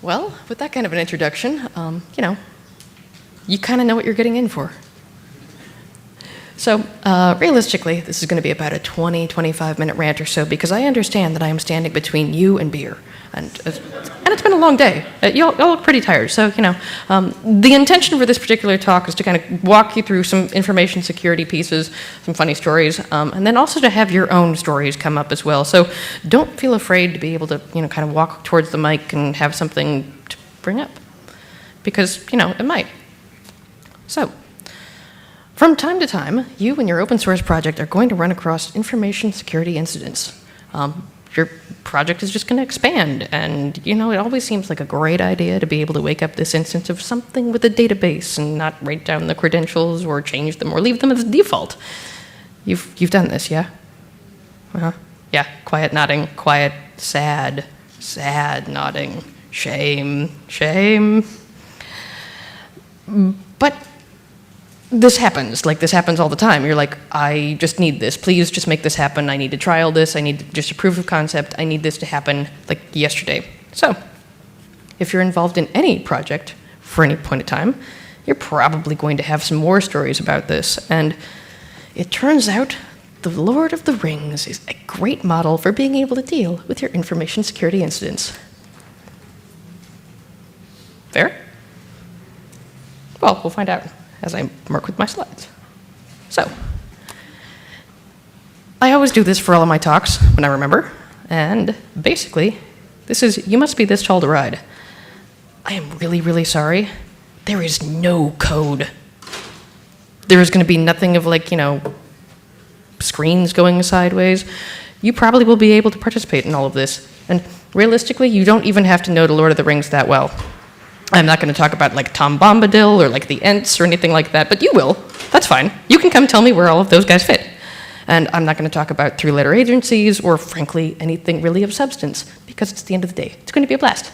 Well, with that kind of an introduction, you kind of know what you're getting in for. So, realistically, this is going to be about a 20-25-minute rant or so, because I understand that I am standing between you and beer. And it's been a long day. Y'all look pretty tired, so, the intention for this particular talk is to kind of walk you through some information security pieces, some funny stories, and then also to have your own stories come up as well. So don't feel afraid to be able to, kind of walk towards the mic and have something to bring up, because, it might. So, from time to time, you and your open source project are going to run across information security incidents. Your project is just going to expand, and it always seems like a great idea to be able to wake up this instance of something with a database and not write down the credentials or change them or leave them as default. You've done this, yeah? Yeah, quiet nodding, quiet, sad nodding, shame. But this happens all the time. You're like, I just need this. Please just make this happen. I need to trial this. I need just a proof of concept. I need this to happen like yesterday. So, if you're involved in any project for any point in time, you're probably going to have some more stories about this. And it turns out the Lord of the Rings is a great model for being able to deal with your information security incidents. Fair? Well, we'll find out as I work with my slides. So, I always do this for all of my talks when I remember, and basically, this is, you must be this tall to ride. I am really, really sorry. There is no code. There is going to be nothing of screens going sideways. You probably will be able to participate in all of this, and realistically, you don't even have to know the Lord of the Rings that well. I'm not going to talk about Tom Bombadil or the Ents or anything like that, but you will. That's fine. You can come tell me where all of those guys fit. And I'm not going to talk about three-letter agencies or, frankly, anything really of substance, because it's the end of the day. It's going to be a blast.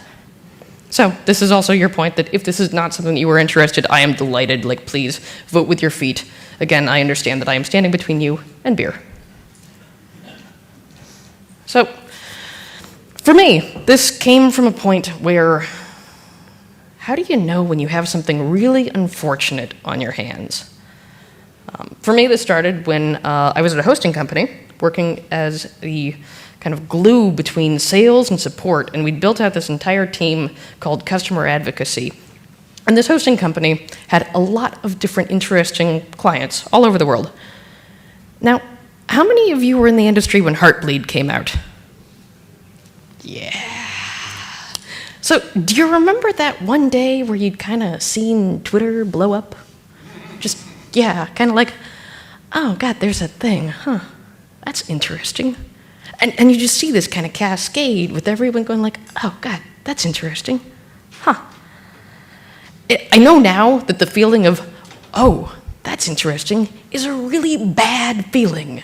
So this is also your point that if this is not something you are interested, I am delighted. Please vote with your feet. Again, I understand that I am standing between you and beer. So for me, this came from a point where, how do you know when you have something really unfortunate on your hands? For me, this started when I was at a hosting company, working as the kind of glue between sales and support, and we'd built out this entire team called customer advocacy. And this hosting company had a lot of different interesting clients all over the world. Now, how many of you were in the industry when Heartbleed came out? Yeah. So, do you remember that one day where you'd kind of seen Twitter blow up? Just, yeah, kind of oh God, there's a thing, huh? That's interesting. And you just see this kind of cascade with everyone going oh God, that's interesting, huh? I know now that the feeling of, oh, that's interesting, is a really bad feeling.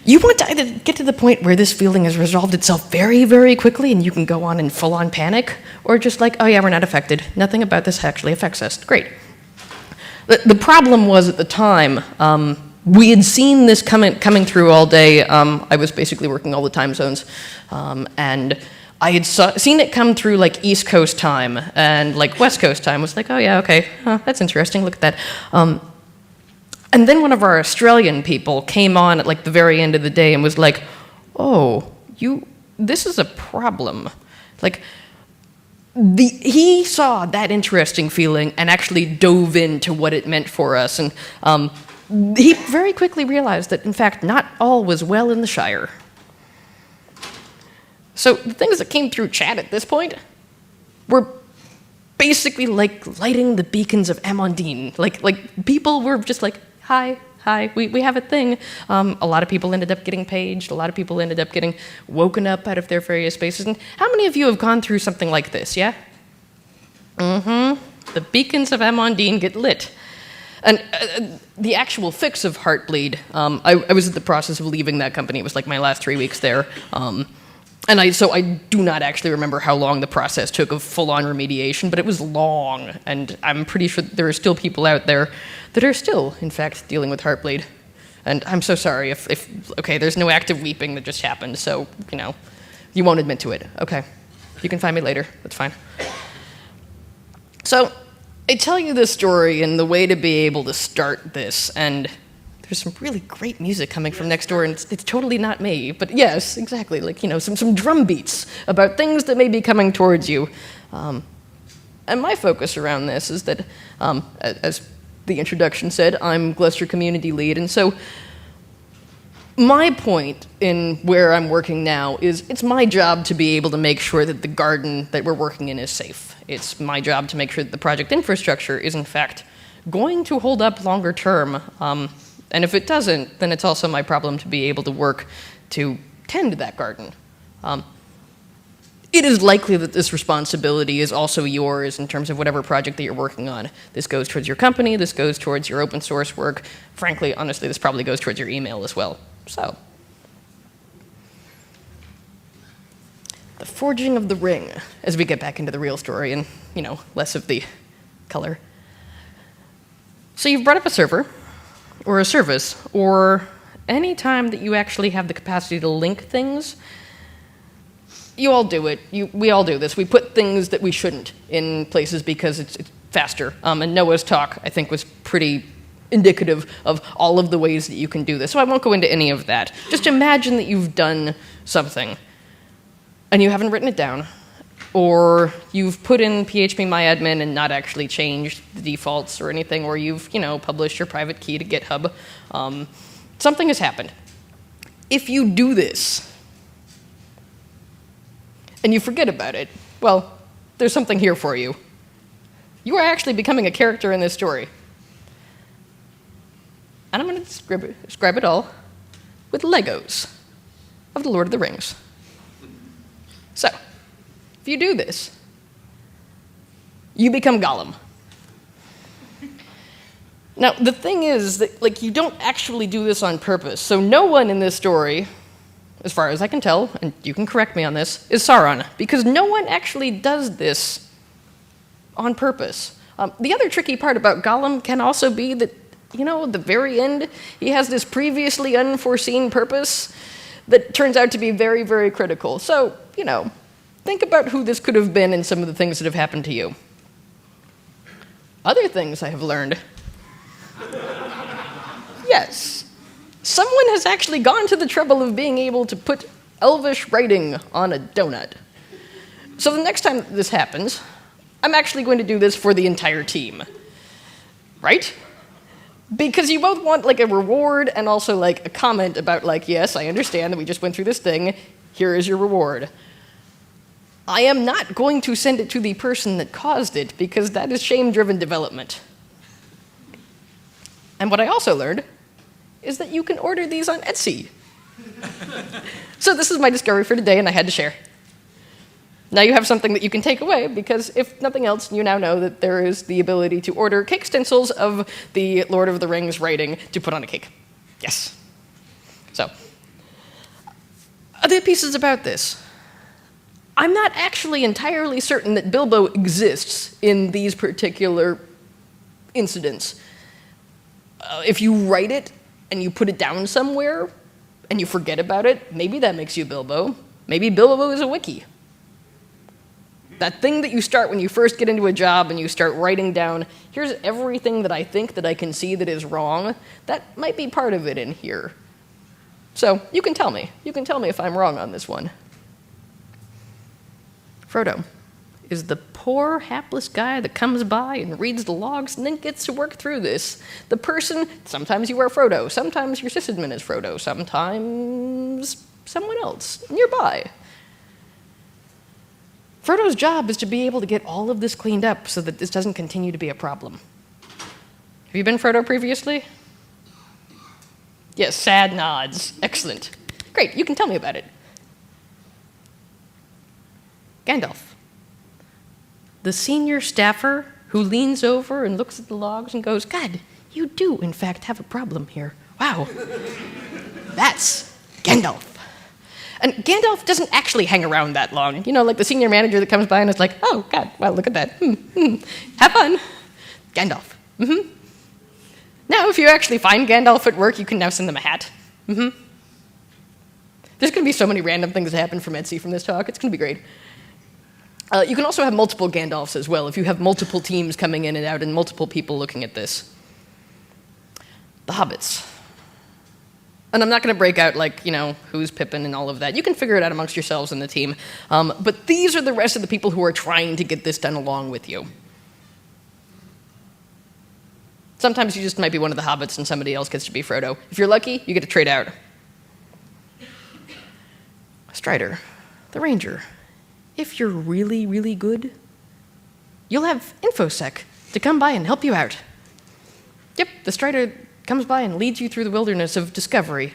You want to either get to the point where this feeling has resolved itself very, very quickly and you can go on in full-on panic, or just oh yeah, we're not affected. Nothing about this actually affects us. Great. The problem was at the time, we had seen this coming through all day. I was basically working all the time zones, and I had seen it come through East Coast time, and West Coast time was oh yeah, okay, that's interesting, look at that. And then one of our Australian people came on at the very end of the day and was oh, this is a problem. He saw that interesting feeling and actually dove into what it meant for us, and he very quickly realized that, in fact, not all was well in the Shire. So the things that came through chat at this point were basically lighting the beacons of Amandine. People were just hi, we have a thing. A lot of people ended up getting paged. A lot of people ended up getting woken up out of their various spaces. And how many of you have gone through something like this, yeah? The beacons of Amandine get lit. And the actual fix of Heartbleed, I was in the process of leaving that company. It was my last 3 weeks there. So I do not actually remember how long the process took of full-on remediation, but it was long, and I'm pretty sure there are still people out there that are still, in fact, dealing with Heartbleed. And I'm so sorry if okay, there's no active weeping that just happened, so, you won't admit to it. Okay. You can find me later. That's fine. So, I tell you this story and the way to be able to start this, and there's some really great music coming from next door, and it's totally not me. But yes, exactly, like, some drum beats about things that may be coming towards you. And my focus around this is that, as the introduction said, I'm Gloucester Community Lead, and so my point in where I'm working now is it's my job to be able to make sure that the garden that we're working in is safe. It's my job to make sure that the project infrastructure is, in fact, going to hold up longer term. And if it doesn't, then it's also my problem to be able to work to tend that garden. It is likely that this responsibility is also yours in terms of whatever project that you're working on. This goes towards your company, this goes towards your open source work. Frankly, honestly, this probably goes towards your email as well. So, the forging of the ring, as we get back into the real story and, less of the color. So you've brought up a server, or a service, or any time that you actually have the capacity to link things. You all do it. We all do this. We put things that we shouldn't in places because it's faster. And Noah's talk, I think, was pretty indicative of all of the ways that you can do this. So I won't go into any of that. Just imagine that you've done something and you haven't written it down, or you've put in phpMyAdmin and not actually changed the defaults or anything, or you've, published your private key to GitHub. Something has happened. If you do this and you forget about it, well, there's something here for you. You are actually becoming a character in this story. And I'm going to describe it all with Legos of the Lord of the Rings. So, if you do this, you become Gollum. Now, the thing is that, you don't actually do this on purpose. So no one in this story, as far as I can tell, and you can correct me on this, is Sauron, because no one actually does this on purpose. The other tricky part about Gollum can also be that, at the very end, he has this previously unforeseen purpose that turns out to be very, very critical. So, think about who this could have been and some of the things that have happened to you. Other things I have learned. Yes. Someone has actually gone to the trouble of being able to put Elvish writing on a donut. So the next time this happens, I'm actually going to do this for the entire team. Right? Because you both want, a reward and also, a comment about, yes, I understand that we just went through this thing. Here is your reward. I am not going to send it to the person that caused it, because that is shame-driven development. And what I also learned is that you can order these on Etsy. So this is my discovery for today, and I had to share. Now you have something that you can take away, because if nothing else, you now know that there is the ability to order cake stencils of the Lord of the Rings writing to put on a cake. Yes. So, other pieces about this. I'm not actually entirely certain that Bilbo exists in these particular incidents. If you write it and you put it down somewhere and you forget about it, maybe that makes you Bilbo. Maybe Bilbo is a wiki. That thing that you start when you first get into a job and you start writing down, here's everything that I think that I can see that is wrong, that might be part of it in here. So you can tell me. You can tell me if I'm wrong on this one. Frodo is the poor, hapless guy that comes by and reads the logs and then gets to work through this. The person, sometimes you are Frodo, sometimes your sysadmin is Frodo, sometimes someone else nearby. Frodo's job is to be able to get all of this cleaned up so that this doesn't continue to be a problem. Have you been Frodo previously? Yes, sad nods. Excellent. Great, you can tell me about it. Gandalf, the senior staffer who leans over and looks at the logs and goes, God, you do, in fact, have a problem here. Wow. That's Gandalf. And Gandalf doesn't actually hang around that long. Like the senior manager that comes by and is like, oh, God, wow, look at that. Have fun. Gandalf. Now, if you actually find Gandalf at work, you can now send them a hat. There's going to be so many random things that happen from Etsy from this talk. It's going to be great. You can also have multiple Gandalfs as well, if you have multiple teams coming in and out and multiple people looking at this. The hobbits. And I'm not going to break out, like, who's Pippin and all of that. You can figure it out amongst yourselves in the team. But these are the rest of the people who are trying to get this done along with you. Sometimes you just might be one of the hobbits and somebody else gets to be Frodo. If you're lucky, you get to trade out. Strider, the ranger. If you're really, really good, you'll have InfoSec to come by and help you out. Yep, the Strider comes by and leads you through the wilderness of discovery.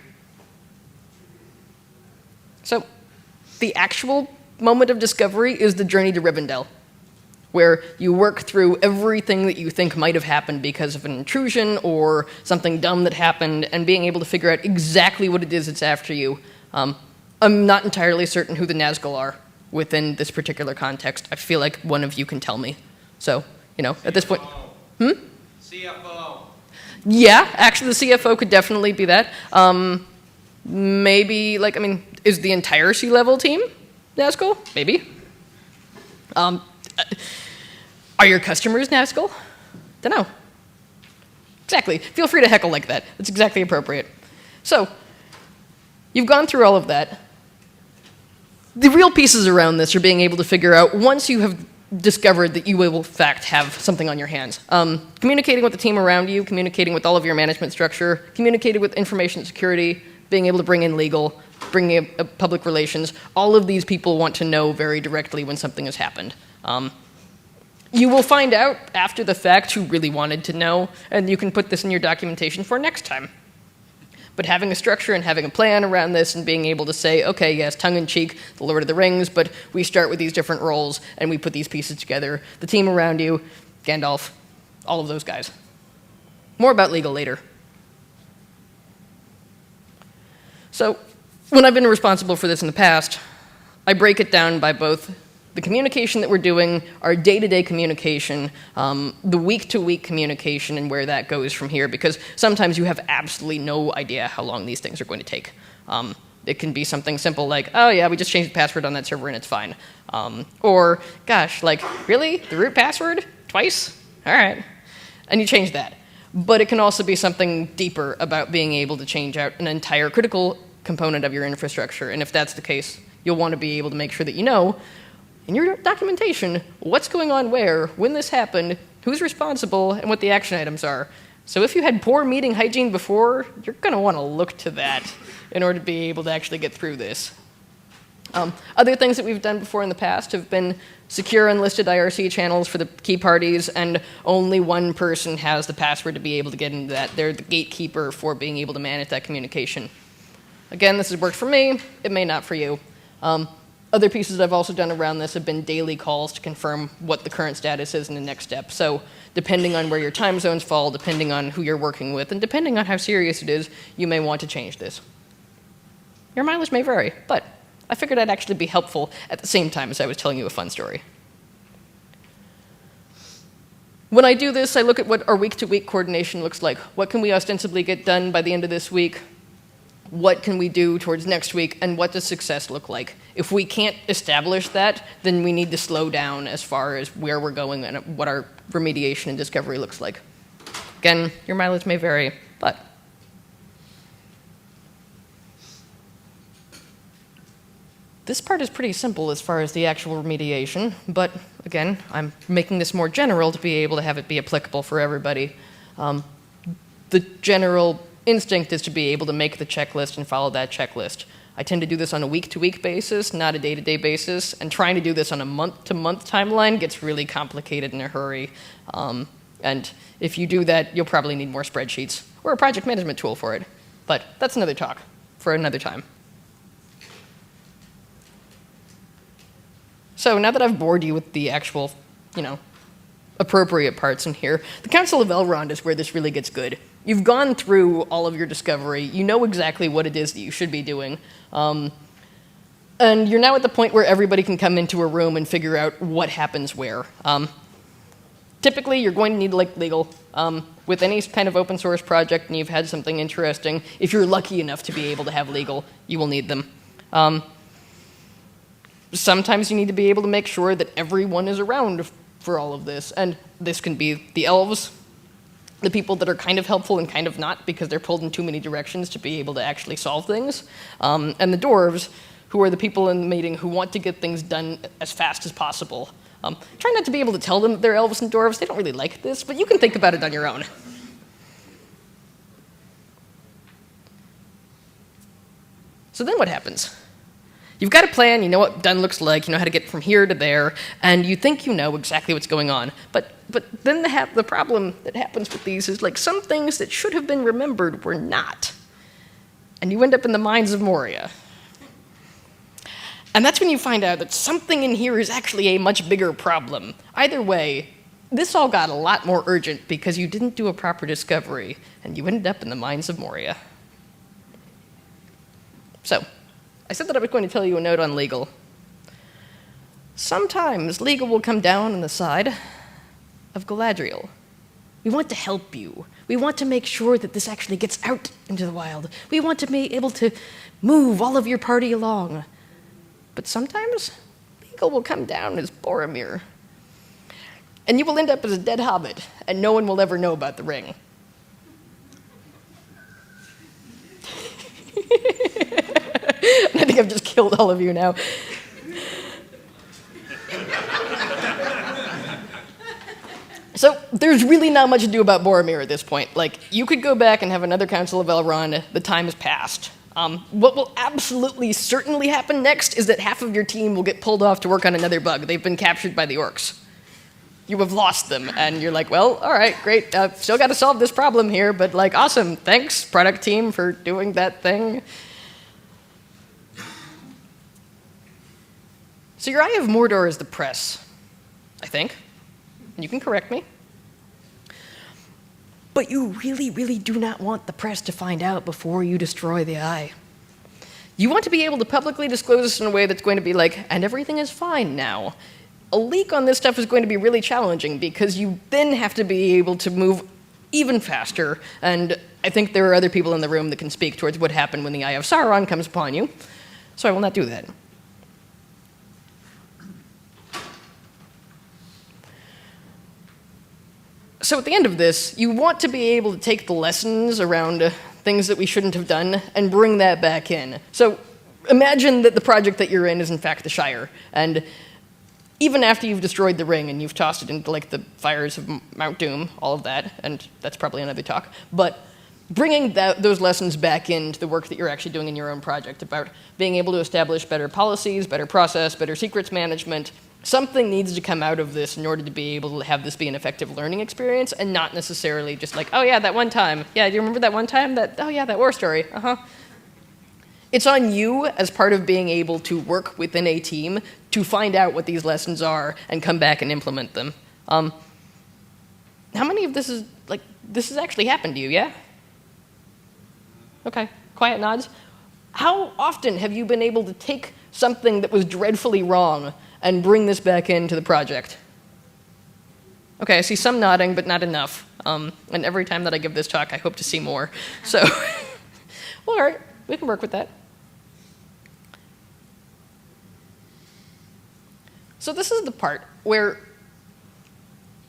So, the actual moment of discovery is the journey to Rivendell, where you work through everything that you think might have happened because of an intrusion or something dumb that happened, and being able to figure out exactly what it is that's after you. I'm not entirely certain who the Nazgul are within this particular context. I feel like one of you can tell me. So, at this point... CFO. Yeah, actually the CFO could definitely be that. Maybe, is the entire C-level team Nazgul? Maybe. Are your customers Nazgul? Dunno. Exactly. Feel free to heckle like that. That's exactly appropriate. So, you've gone through all of that. The real pieces around this are being able to figure out, once you have discovered that you will, in fact, have something on your hands. Communicating with the team around you, communicating with all of your management structure, communicating with information security, being able to bring in legal, bringing in public relations. All of these people want to know very directly when something has happened. You will find out after the fact who really wanted to know, and you can put this in your documentation for next time. But having a structure and having a plan around this and being able to say, okay, yes, tongue-in-cheek, The Lord of the Rings, but we start with these different roles and we put these pieces together. The team around you, Gandalf, all of those guys. More about legal later. So, when I've been responsible for this in the past, I break it down by both the communication that we're doing, our day-to-day communication, the week-to-week communication, and where that goes from here, because sometimes you have absolutely no idea how long these things are going to take. It can be something simple like, oh yeah, we just changed the password on that server and it's fine. Or, gosh, really? The root password? Twice? All right. And you change that. But it can also be something deeper about being able to change out an entire critical component of your infrastructure. And if that's the case, you'll want to be able to make sure that you know in your documentation what's going on where, when this happened, who's responsible, and what the action items are. So if you had poor meeting hygiene before, you're going to want to look to that in order to be able to actually get through this. Other things that we've done before in the past have been secure unlisted IRC channels for the key parties, and only one person has the password to be able to get into that. They're the gatekeeper for being able to manage that communication. Again, this has worked for me. It may not for you. Other pieces I've also done around this have been daily calls to confirm what the current status is in the next step. So depending on where your time zones fall, depending on who you're working with, and depending on how serious it is, you may want to change this. Your mileage may vary, but I figured I'd actually be helpful at the same time as I was telling you a fun story. When I do this, I look at what our week-to-week coordination looks like. What can we ostensibly get done by the end of this week? What can we do towards next week, and what does success look like? If we can't establish that, then we need to slow down as far as where we're going and what our remediation and discovery looks like. Again, your mileage may vary, but this part is pretty simple as far as the actual remediation, but again, I'm making this more general to be able to have it be applicable for everybody. The general instinct is to be able to make the checklist and follow that checklist. I tend to do this on a week-to-week basis, not a day-to-day basis, and trying to do this on a month-to-month timeline gets really complicated in a hurry. And if you do that, you'll probably need more spreadsheets or a project management tool for it. But that's another talk for another time. So now that I've bored you with the actual, appropriate parts in here, the Council of Elrond is where this really gets good. You've gone through all of your discovery. You know exactly what it is that you should be doing. And you're now at the point where everybody can come into a room and figure out what happens where. Typically, you're going to need legal. With any kind of open source project and you've had something interesting, if you're lucky enough to be able to have legal, you will need them. sometimes you need to be able to make sure that everyone is around for all of this. And this can be the elves, the people that are kind of helpful and kind of not because they're pulled in too many directions to be able to actually solve things, and the dwarves, who are the people in the meeting who want to get things done as fast as possible. Try not to be able to tell them that they're elves and dwarves. They don't really like this, but you can think about it on your own. So then what happens? You've got a plan, you know what done looks like, you know how to get from here to there, and you think you know exactly what's going on. But then the problem that happens with these is like some things that should have been remembered were not. And you end up in the mines of Moria. And that's when you find out that something in here is actually a much bigger problem. Either way, this all got a lot more urgent because you didn't do a proper discovery, and you ended up in the mines of Moria. So, I said that I was going to tell you a note on legal. Sometimes legal will come down on the side of Galadriel. We want to help you. We want to make sure that this actually gets out into the wild. We want to be able to move all of your party along. But sometimes legal will come down as Boromir. And you will end up as a dead hobbit, and no one will ever know about the ring. I think I've just killed all of you now. So there's really not much to do about Boromir at this point. Like, you could go back and have another Council of Elrond. The time has passed. What will absolutely certainly happen next is that half of your team will get pulled off to work on another bug. They've been captured by the orcs. You have lost them, and you're like, well, all right, great. Still got to solve this problem here, but like, awesome. Thanks, product team, for doing that thing. So your Eye of Mordor is the press, I think. And you can correct me. But you really, really do not want the press to find out before you destroy the eye. You want to be able to publicly disclose this in a way that's going to be like, and everything is fine now. A leak on this stuff is going to be really challenging because you then have to be able to move even faster. And I think there are other people in the room that can speak towards what happened when the Eye of Sauron comes upon you. So I will not do that. So at the end of this, you want to be able to take the lessons around things that we shouldn't have done and bring that back in. So imagine that the project that you're in is in fact the Shire, and even after you've destroyed the ring and you've tossed it into like the fires of Mount Doom, all of that, and that's probably another talk, but bringing those lessons back into the work that you're actually doing in your own project about being able to establish better policies, better process, better secrets management. Something needs to come out of this in order to be able to have this be an effective learning experience and not necessarily just like, oh yeah, that one time. Yeah, do you remember that one time? Oh yeah, that war story. Uh-huh. It's on you as part of being able to work within a team to find out what these lessons are and come back and implement them. How many of this has actually happened to you, yeah? Okay, quiet nods. How often have you been able to take something that was dreadfully wrong and bring this back into the project? Okay, I see some nodding, but not enough. And every time that I give this talk, I hope to see more. So, well, all right, we can work with that. So this is the part where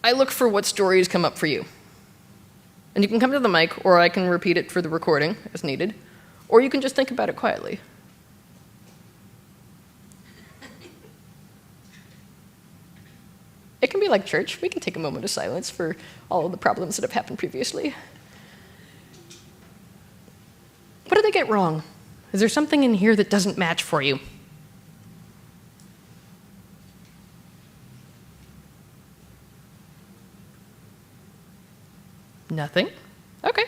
I look for what stories come up for you. And you can come to the mic, or I can repeat it for the recording as needed, or you can just think about it quietly. It can be like church. We can take a moment of silence for all of the problems that have happened previously. What did I get wrong? Is there something in here that doesn't match for you? Nothing? Okay.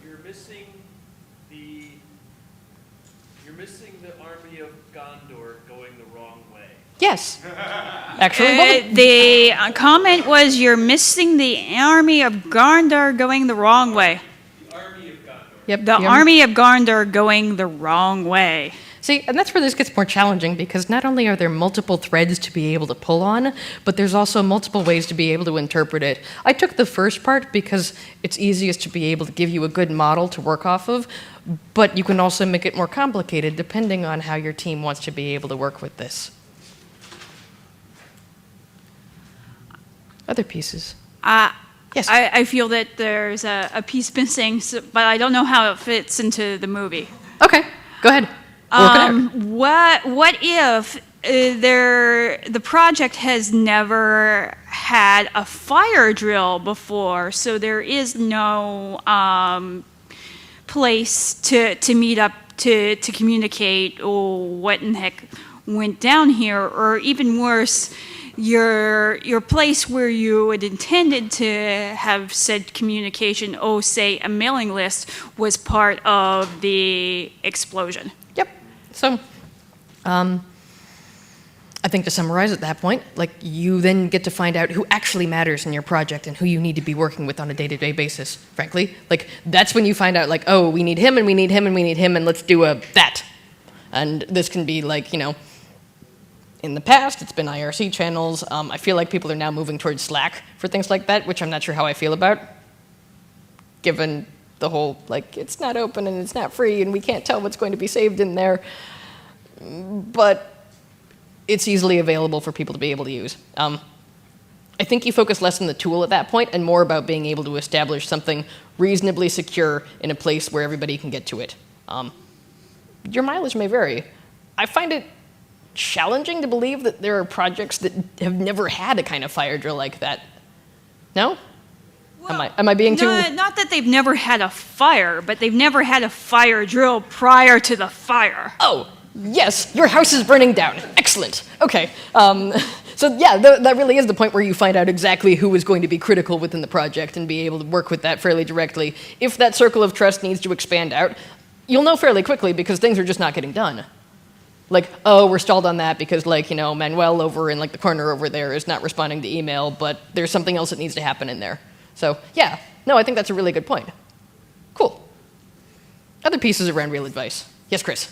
You're missing the army of Gondor going the wrong way. Yes. Actually, the comment was you're missing the army of Gondor going the wrong way. The army of Gondor. Yep. The army of Gondor going the wrong way. See, and that's where this gets more challenging, because not only are there multiple threads to be able to pull on, but there's also multiple ways to be able to interpret it. I took the first part because it's easiest to be able to give you a good model to work off of, but you can also make it more complicated depending on how your team wants to be able to work with this. Other pieces? Yes. I feel that there's a piece missing, but I don't know how it fits into the movie. Okay, go ahead. What if the project has never had a fire drill before, so there is no place to meet up to communicate, what in the heck went down here, or even worse, your place where you had intended to have said communication, say a mailing list, was part of the explosion. Yep. So, I think to summarize at that point, like, you then get to find out who actually matters in your project and who you need to be working with on a day-to-day basis, frankly. Like, that's when you find out, like, oh, we need him, and we need him, and we need him, and let's do that. And this can be, like, in the past, it's been IRC channels. I feel like people are now moving towards Slack for things like that, which I'm not sure how I feel about, given the whole, like, it's not open and it's not free and we can't tell what's going to be saved in there. But it's easily available for people to be able to use. I think you focus less on the tool at that point and more about being able to establish something reasonably secure in a place where everybody can get to it. Your mileage may vary. I find it challenging to believe that there are projects that have never had a kind of fire drill like that. No? Well, am I being too... Not that they've never had a fire, but they've never had a fire drill prior to the fire. Oh, yes, your house is burning down. Excellent. Okay. So yeah, that really is the point where you find out exactly who is going to be critical within the project and be able to work with that fairly directly. If that circle of trust needs to expand out, you'll know fairly quickly because things are just not getting done. Like, oh, we're stalled on that because, like, Manuel over in, like, the corner over there is not responding to email, but there's something else that needs to happen in there. So, yeah. No, I think that's a really good point. Cool. Other pieces around real advice. Yes, Chris?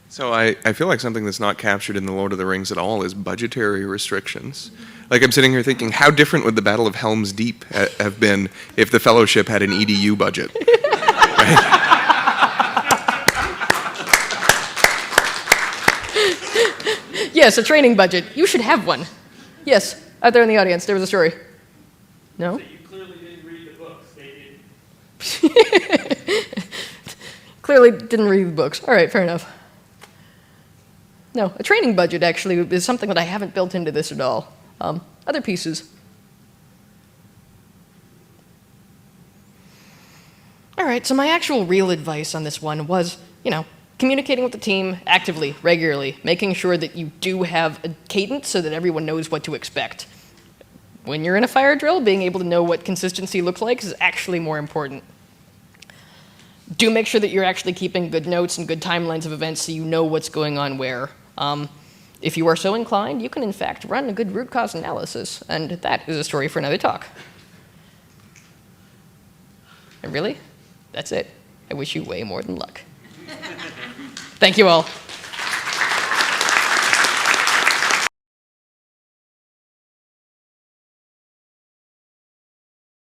So I feel like something that's not captured in The Lord of the Rings at all is budgetary restrictions. Like, I'm sitting here thinking, how different would the Battle of Helm's Deep have been if the Fellowship had an EDU budget? Right? Yes, a training budget. You should have one. Yes, out there in the audience, there was a story. No? So you clearly didn't read the books. They did. Clearly didn't read the books. All right, fair enough. No, a training budget actually is something that I haven't built into this at all. Other pieces. All right, so my actual real advice on this one was, communicating with the team actively, regularly, making sure that you do have a cadence so that everyone knows what to expect. When you're in a fire drill, being able to know what consistency looks like is actually more important. Do make sure that you're actually keeping good notes and good timelines of events so you know what's going on where. If you are so inclined, you can in fact run a good root cause analysis, and that is a story for another talk. And really, that's it. I wish you way more than luck. Thank you all.